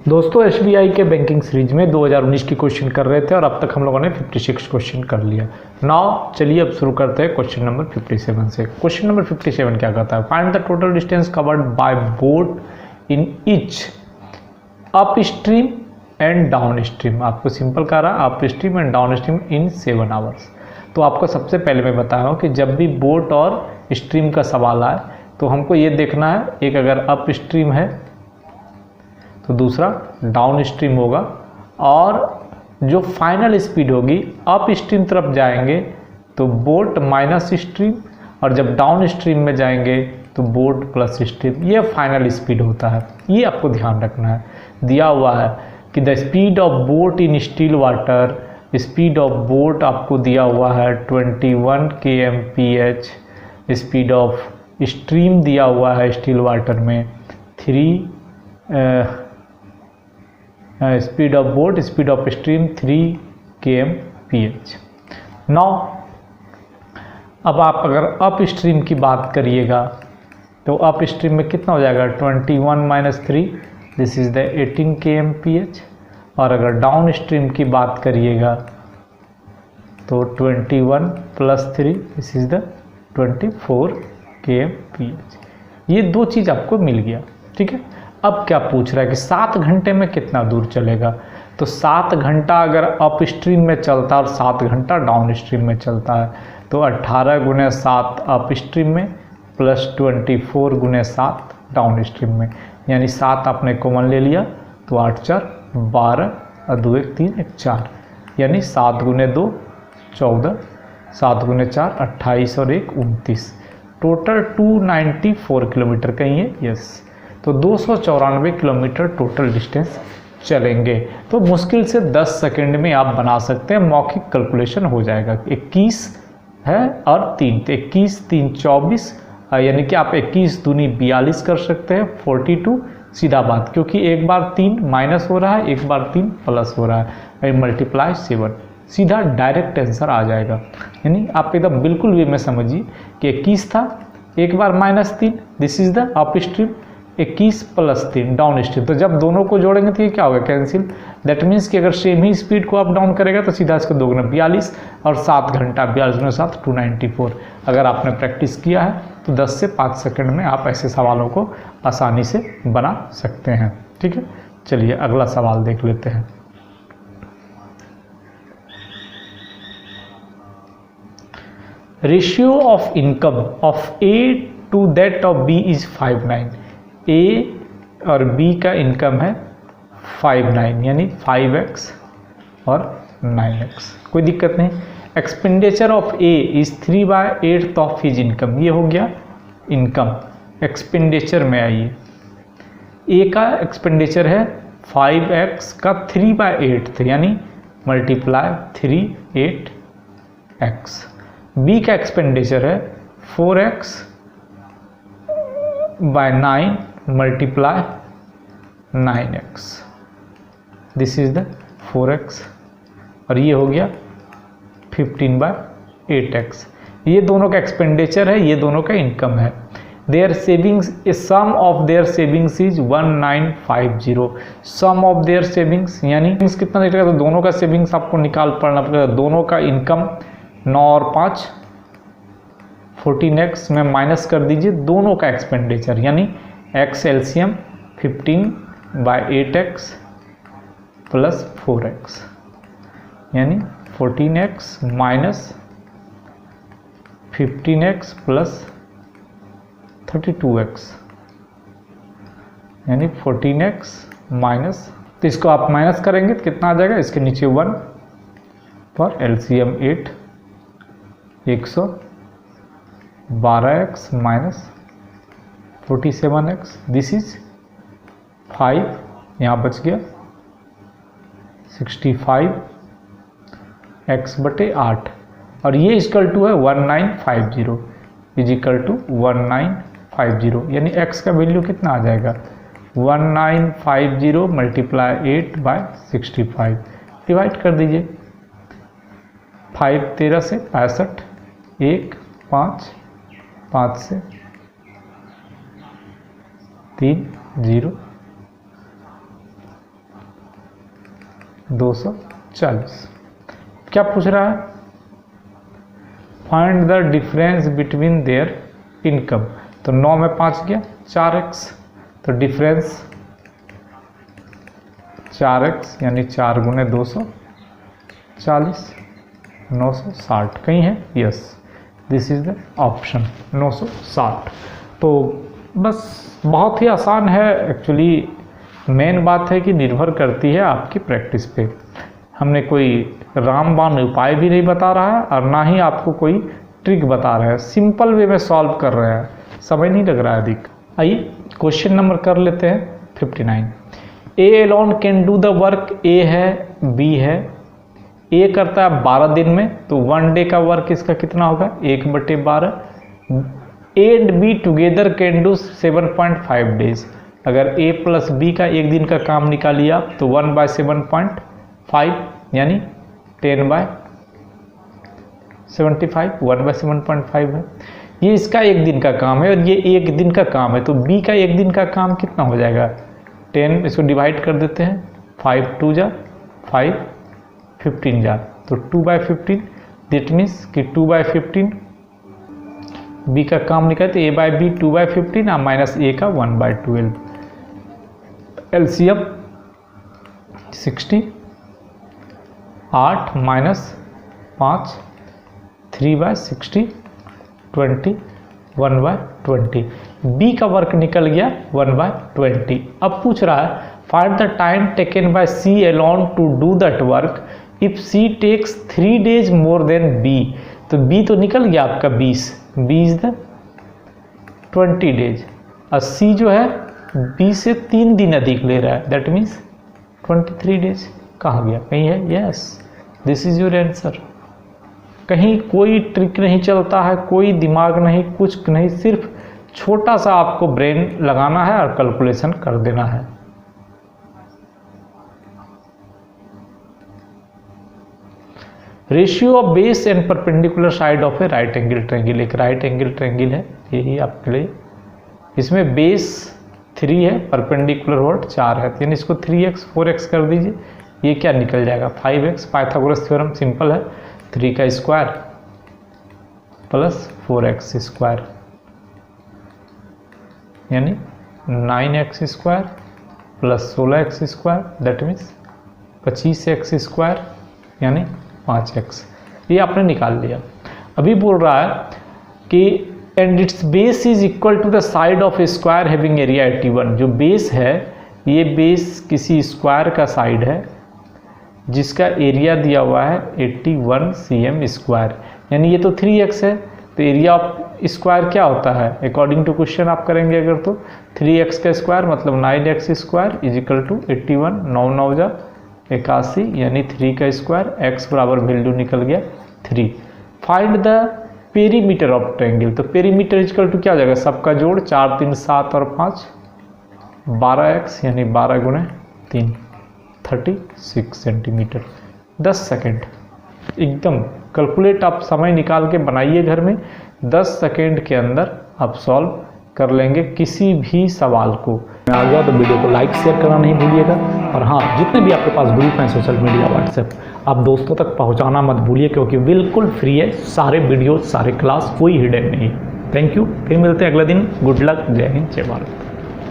दोस्तों एसबीआई के banking series में 2019 की क्वेश्चन कर रहे थे और अब तक हम लोगों ने 56 क्वेश्चन कर लिया। नाउ चलिए अब शुरू करते हैं क्वेश्चन नंबर 57 से। क्वेश्चन नंबर 57 क्या कहता है? Find the total distance covered by boat in each up stream and down stream. आपको सिंपल कह रहा है up stream and down stream in 7 hours. तो आपको सबसे पहले मैं बता रहा हूँ कि जब भी बोट और स्ट्रीम का सवाल आए तो हमको ये देखना है, एक अगर अप स्ट्रीम है तो दूसरा डाउन स्ट्रीम होगा, और जो फाइनल स्पीड होगी अप स्ट्रीम तरफ जाएंगे तो बोट माइनस स्ट्रीम, और जब डाउन स्ट्रीम में जाएंगे तो बोट प्लस स्ट्रीम। ये फाइनल स्पीड होता है, ये आपको ध्यान रखना है। दिया हुआ है कि the speed of boat in still water, speed of boat आपको दिया हुआ है 21 kmph, स्पीड ऑफ स्ट्रीम दिया हुआ है स्टिल वाटर में 3 speed of boat, speed of stream 3 kmph। Now अब आप अगर अप स्ट्रीम की बात करिएगा तो अप स्ट्रीम में कितना हो जाएगा 21 minus 3, this is the 18 kmph, और अगर डाउन स्ट्रीम की बात करिएगा तो 21 plus 3, this is the 24 kmph। ये दो चीज़ आपको मिल गया, ठीक है। अब क्या पूछ रहा है कि 7 घंटे में कितना दूर चलेगा? तो 7 घंटा अगर अप स्ट्रीम में चलता है और 7 घंटा डाउन स्ट्रीम में चलता है तो 18 गुने 7 अप स्ट्रीम में प्लस 24 गुने 7 डाउन स्ट्रीम में, यानी 7 आपने कॉमन ले लिया तो 8 4 12 और 2 1 3 1 4, यानी 7 गुने 2 14, 7 गुने 4 28 और 1 29, टोटल 294 किलोमीटर कहीं है, यस। तो 294 किलोमीटर टोटल डिस्टेंस चलेंगे। तो मुश्किल से 10 सेकंड में आप बना सकते हैं, मौखिक कैलकुलेशन हो जाएगा। 21 है और 3, तो 21 3 24, यानी कि आप 21 दूनी 42 कर सकते हैं, 42 सीधा बात, क्योंकि एक बार 3 माइनस हो रहा है, एक बार 3 प्लस हो रहा है, मल्टीप्लाई 7, सीधा डायरेक्ट आंसर आ जाएगा। यानी आप एकदम बिल्कुल वे में समझिए कि 21 था, एक बार minus 3, this is the upstream, 21 plus 3 downstream. तो जब दोनों को जोड़ेंगे तो ये क्या होगा? कैंसिल। दैट मीन्स कि अगर सेम ही स्पीड को अप डाउन करेगा तो सीधा इसका 2 गुना 42 और 7 घंटा 42 गुना 7 294। अगर आपने प्रैक्टिस किया है तो 10 से 5 सेकंड में आप ऐसे सवालों को आसानी से बना सकते हैं, ठीक है। चलिए अगला सवाल देख लेते हैं। Ratio of income of A to that of B is 5:9। A और बी का इनकम है 5:9, यानी 5x और 9x, कोई दिक्कत नहीं। Expenditure of A is 3/8 of his income, ये हो गया इनकम। एक्सपेंडिचर में आइए, ए का एक्सपेंडिचर है 5x का 3/8, यानी मल्टीप्लाई 3 8x। बी का एक्सपेंडिचर है 4x by 9 multiply 9x, this is the 4x, और ये हो गया 15/8x। ये दोनों का एक्सपेंडिचर है, ये दोनों का इनकम है। Their savings, sum of their savings is 1950। Sum of their savings यानी कितना निकलेगा? तो दोनों का सेविंग्स आपको निकाल पड़ना पड़ेगा। दोनों का इनकम 9 और 5 14x में माइनस कर दीजिए दोनों का एक्सपेंडिचर, यानी x LCM 15/8x plus 4x, यानी 14x minus 15x plus 32x, यानी 14x माइनस, तो इसको आप माइनस करेंगे तो कितना आ जाएगा? इसके नीचे 1 पर LCM 8, 112x minus 47x, this is 5, यहाँ बच गया 65x/8, और ये इक्वल टू है 1950, इज इक्वल टू 1950, यानी x का वैल्यू कितना आ जाएगा? 1950 मल्टीप्लाई 8/65, डिवाइड कर दीजिए। 5 13 से 65, 1 5 5 से 3 0 240। क्या पूछ रहा है? Find the difference between their income. तो 9 में 5 गया 4x, तो डिफरेंस 4x यानी 4 गुने 240, 960 कहीं है? Yes, this is the option 960। तो बस बहुत ही आसान है एक्चुअली। मेन बात है कि निर्भर करती है आपकी प्रैक्टिस पे। हमने कोई रामबाण उपाय भी नहीं बता रहा है और ना ही आपको कोई ट्रिक बता रहा है, सिंपल वे में सॉल्व कर रहे हैं, समय नहीं लग रहा है अधिक। आइए क्वेश्चन नंबर कर लेते हैं 59। A alone can do the work. A है, बी है। ए करता है 12 दिन में, तो 1 डे का वर्क इसका कितना होगा? 1/12। A and be together can do 7.5 days. अगर ए प्लस बी का एक दिन का काम निकालिए आप, तो 1/7.5 यानी 10/75, 1/7.5 है। ये इसका एक दिन का काम है और ये एक दिन का काम है, तो बी का एक दिन का काम कितना हो जाएगा? 10, इसको डिवाइड कर देते हैं, 5 2 जा 5, 15 जा, तो 2/15। दैट मीन्स कि 2/15 बी का काम निकाले तो A/B 2/15 और माइनस ए का 1/12। LCM 60, 8 minus 5, 3/60, 20, 1/20। बी का वर्क निकल गया 1/20। अब पूछ रहा है find the time taken by C alone to do that work if C takes 3 days more than B. तो बी तो निकल गया आपका 20, बी इज द 20 डेज और सी जो है बी से 3 दिन अधिक ले रहा है, दैट मीन्स 23 डेज। कहाँ गया? कहीं है? Yes, this is your answer. कहीं कोई ट्रिक नहीं चलता है, कोई दिमाग नहीं, कुछ नहीं, सिर्फ छोटा सा आपको ब्रेन लगाना है और कैलकुलेशन कर देना है। Ratio of base and perpendicular side of A right angle triangle. एक राइट एंगल ट्रायंगल है, यही आपके लिए। इसमें बेस 3 है, परपेंडिकुलर वर्ड 4 है, यानी इसको 3x 4x कर दीजिए। ये क्या निकल जाएगा? 5x। पाइथागोरस थ्योरम सिंपल है, 3 का स्क्वायर प्लस 4x स्क्वायर यानी 9x square plus 16x square, that means 25x square यानी 5x। ये आपने निकाल लिया। अभी बोल रहा है कि and its base is equal to the side of a square having area 81। जो बेस है, ये बेस किसी स्क्वायर का साइड है जिसका एरिया दिया हुआ है 81 cm स्क्वायर, यानी ये तो 3x है, तो एरिया ऑफ स्क्वायर क्या होता है अकॉर्डिंग टू क्वेश्चन आप करेंगे अगर, तो 3x का स्क्वायर मतलब 9x square is equal to 81, 9 9 जा 81 यानी 3 का स्क्वायर, x बराबर वैल्यू निकल गया 3। Find the perimeter of triangle. तो पेरीमीटर इज इक्वल टू क्या हो जाएगा? सबका जोड़ 4 3 7 और 5 12x यानी 12 गुणे 3 36 सेंटीमीटर। 10 सेकेंड एकदम कैलकुलेट आप समय निकाल के बनाइए घर में, 10 सेकेंड के अंदर आप सॉल्व कर लेंगे किसी भी सवाल को। आ गया तो वीडियो को लाइक शेयर करना नहीं भूलिएगा, और हाँ जितने भी आपके पास ग्रुप हैं सोशल मीडिया व्हाट्सएप, आप दोस्तों तक पहुंचाना मत भूलिए, क्योंकि बिल्कुल फ्री है, सारे वीडियो सारे क्लास, कोई हिडन नहीं है। थैंक यू, फिर मिलते हैं अगले दिन। गुड लक, जय हिंद, जय भारत।